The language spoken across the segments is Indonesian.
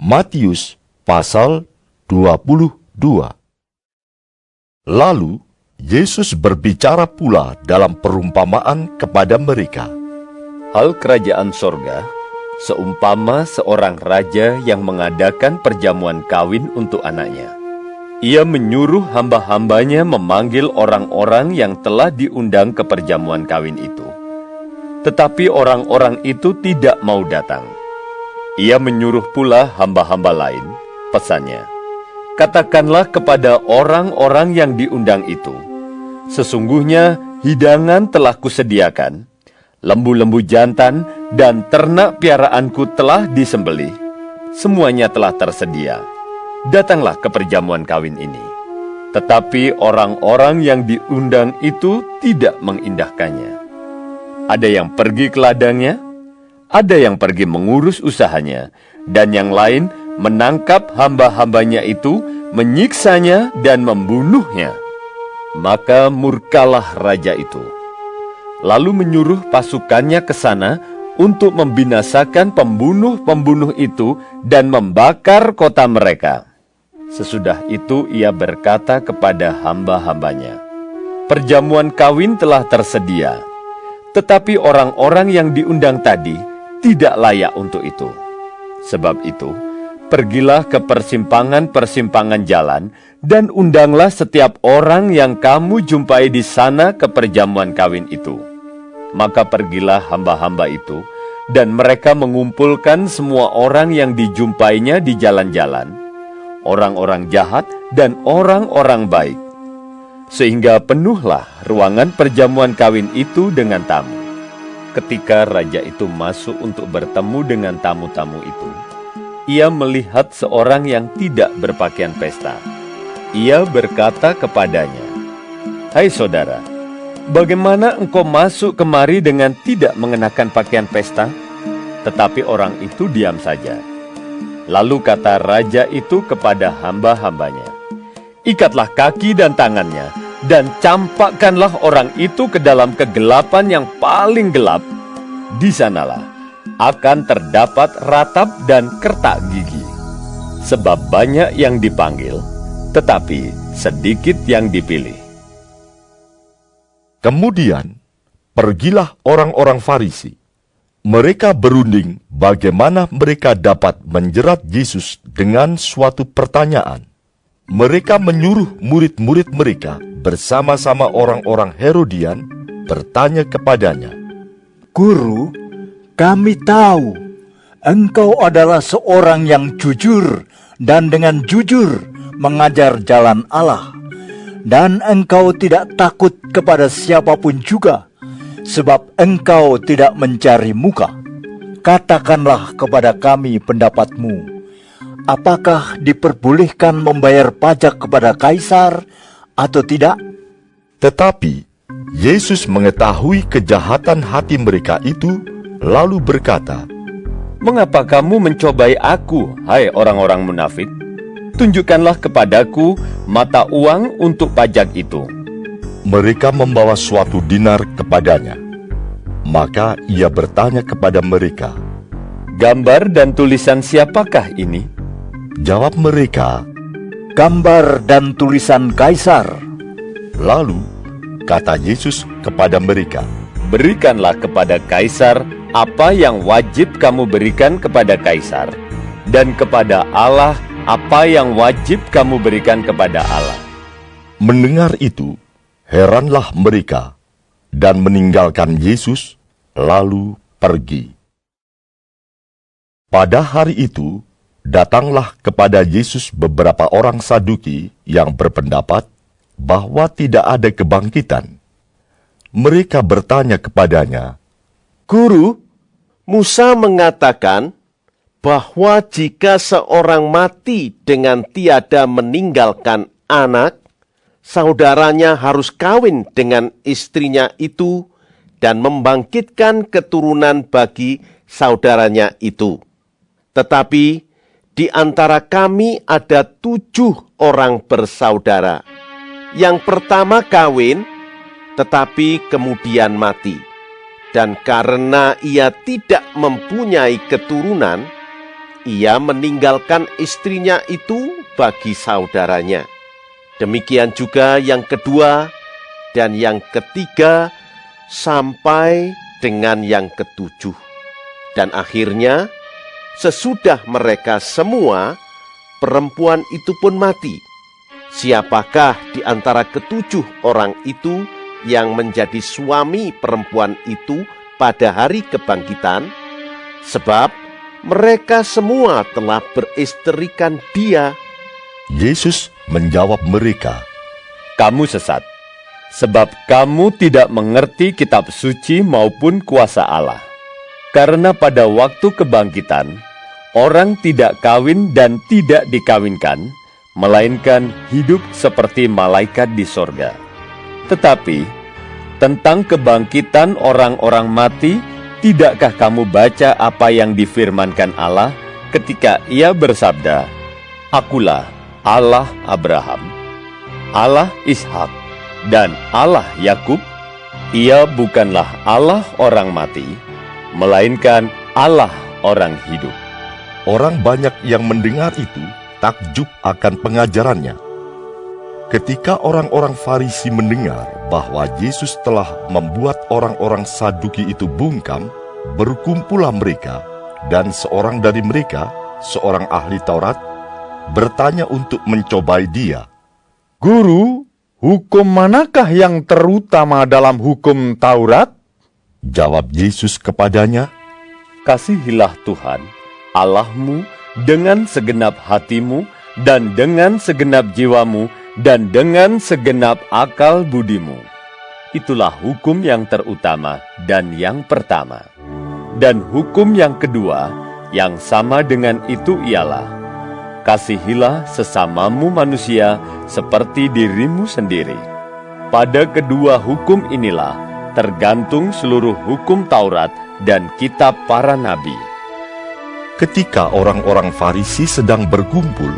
Matius pasal 22. Lalu Yesus berbicara pula dalam perumpamaan kepada mereka. Hal kerajaan sorga seumpama seorang raja yang mengadakan perjamuan kawin untuk anaknya. Ia menyuruh hamba-hambanya memanggil orang-orang yang telah diundang ke perjamuan kawin itu. Tetapi orang-orang itu tidak mau datang. Ia menyuruh pula hamba-hamba lain, pesannya, "Katakanlah kepada orang-orang yang diundang itu, sesungguhnya hidangan telah kusediakan, lembu-lembu jantan dan ternak piaraanku telah disembelih, semuanya telah tersedia. Datanglah ke perjamuan kawin ini." Tetapi orang-orang yang diundang itu tidak mengindahkannya. Ada yang pergi ke ladangnya, ada yang pergi mengurus usahanya, dan yang lain menangkap hamba-hambanya itu, menyiksanya dan membunuhnya. Maka murkalah raja itu, lalu menyuruh pasukannya ke sana untuk membinasakan pembunuh-pembunuh itu dan membakar kota mereka. Sesudah itu ia berkata kepada hamba-hambanya, "Perjamuan kawin telah tersedia, tetapi orang-orang yang diundang tadi tidak layak untuk itu. Sebab itu, pergilah ke persimpangan-persimpangan jalan dan undanglah setiap orang yang kamu jumpai di sana ke perjamuan kawin itu." Maka pergilah hamba-hamba itu, dan mereka mengumpulkan semua orang yang dijumpainya di jalan-jalan, orang-orang jahat dan orang-orang baik, sehingga penuhlah ruangan perjamuan kawin itu dengan tamu. Ketika raja itu masuk untuk bertemu dengan tamu-tamu itu, ia melihat seorang yang tidak berpakaian pesta. Ia berkata kepadanya, "Hai saudara, bagaimana engkau masuk kemari dengan tidak mengenakan pakaian pesta?" Tetapi orang itu diam saja. Lalu kata raja itu kepada hamba-hambanya, "Ikatlah kaki dan tangannya, dan campakkanlah orang itu ke dalam kegelapan yang paling gelap. Di sanalah akan terdapat ratap dan kertak gigi. Sebab banyak yang dipanggil, tetapi sedikit yang dipilih." Kemudian pergilah orang-orang Farisi. Mereka berunding bagaimana mereka dapat menjerat Yesus dengan suatu pertanyaan. Mereka menyuruh murid-murid mereka bersama-sama orang-orang Herodian bertanya kepadanya, "Guru, kami tahu engkau adalah seorang yang jujur dan dengan jujur mengajar jalan Allah, dan engkau tidak takut kepada siapapun juga, sebab engkau tidak mencari muka. Katakanlah kepada kami pendapatmu. Apakah diperbolehkan membayar pajak kepada Kaisar atau tidak?" Tetapi Yesus mengetahui kejahatan hati mereka itu, lalu berkata, "Mengapa kamu mencobai aku, hai orang-orang munafik? Tunjukkanlah kepadaku mata uang untuk pajak itu." Mereka membawa suatu dinar kepadanya. Maka ia bertanya kepada mereka, "Gambar dan tulisan siapakah ini?" Jawab mereka, "Gambar dan tulisan Kaisar." Lalu kata Yesus kepada mereka, "Berikanlah kepada Kaisar apa yang wajib kamu berikan kepada Kaisar, dan kepada Allah apa yang wajib kamu berikan kepada Allah." Mendengar itu, heranlah mereka, dan meninggalkan Yesus, lalu pergi. Pada hari itu, datanglah kepada Yesus beberapa orang Saduki yang berpendapat bahwa tidak ada kebangkitan. Mereka bertanya kepadanya, "Guru, Musa mengatakan bahwa jika seorang mati dengan tiada meninggalkan anak, saudaranya harus kawin dengan istrinya itu dan membangkitkan keturunan bagi saudaranya itu. Tetapi di antara kami ada 7 orang bersaudara. Yang pertama kawin, tetapi kemudian mati. Dan karena ia tidak mempunyai keturunan, ia meninggalkan istrinya itu bagi saudaranya. Demikian juga yang kedua dan yang ketiga sampai dengan yang ketujuh. Dan akhirnya, sesudah mereka semua, perempuan itu pun mati. Siapakah di antara ketujuh orang itu yang menjadi suami perempuan itu pada hari kebangkitan? Sebab mereka semua telah beristrikan dia. Yesus menjawab mereka, Kamu sesat, sebab kamu tidak mengerti kitab suci maupun kuasa Allah. Karena pada waktu kebangkitan, orang tidak kawin dan tidak dikawinkan, melainkan hidup seperti malaikat di sorga. Tetapi, tentang kebangkitan orang-orang mati, tidakkah kamu baca apa yang difirmankan Allah ketika ia bersabda, Akulah Allah Abraham, Allah Ishak, dan Allah Yakub? Ia bukanlah Allah orang mati, melainkan Allah orang hidup. orang banyak yang mendengar itu takjub akan pengajarannya. Ketika orang-orang Farisi mendengar bahwa Yesus telah membuat orang-orang Saduki itu bungkam, berkumpullah mereka, dan seorang dari mereka, seorang ahli Taurat, bertanya untuk mencobai dia. Guru, hukum manakah yang terutama dalam hukum Taurat? Jawab Yesus kepadanya, Kasihilah Tuhan, Allahmu, dengan segenap hatimu, dan dengan segenap jiwamu, dan dengan segenap akal budimu. Itulah hukum yang terutama dan yang pertama. Dan hukum yang kedua, yang sama dengan itu ialah, kasihilah sesamamu manusia seperti dirimu sendiri. Pada kedua hukum inilah tergantung seluruh hukum Taurat dan kitab para nabi. ketika orang-orang Farisi sedang berkumpul,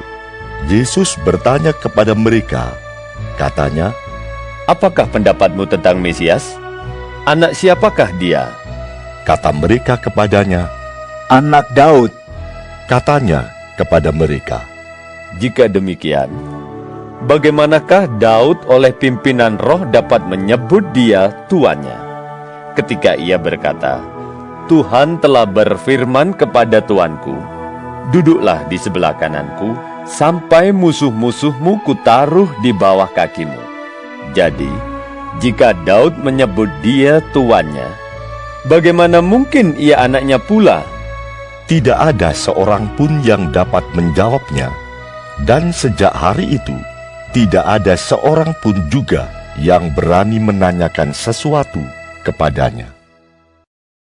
Yesus bertanya kepada mereka, katanya, Apakah pendapatmu tentang Mesias? Anak siapakah dia? kata mereka kepadanya, Anak Daud. katanya kepada mereka, Jika demikian, bagaimanakah Daud oleh pimpinan roh dapat menyebut dia tuannya? Ketika ia berkata, Tuhan telah berfirman kepada Tuanku, duduklah di sebelah kananku, sampai musuh-musuhmu kutaruh di bawah kakimu. Jadi, jika Daud menyebut dia tuannya, bagaimana mungkin ia anaknya pula? tidak ada seorang pun yang dapat menjawabnya. Dan sejak hari itu, tidak ada seorang pun juga yang berani menanyakan sesuatu kepadanya.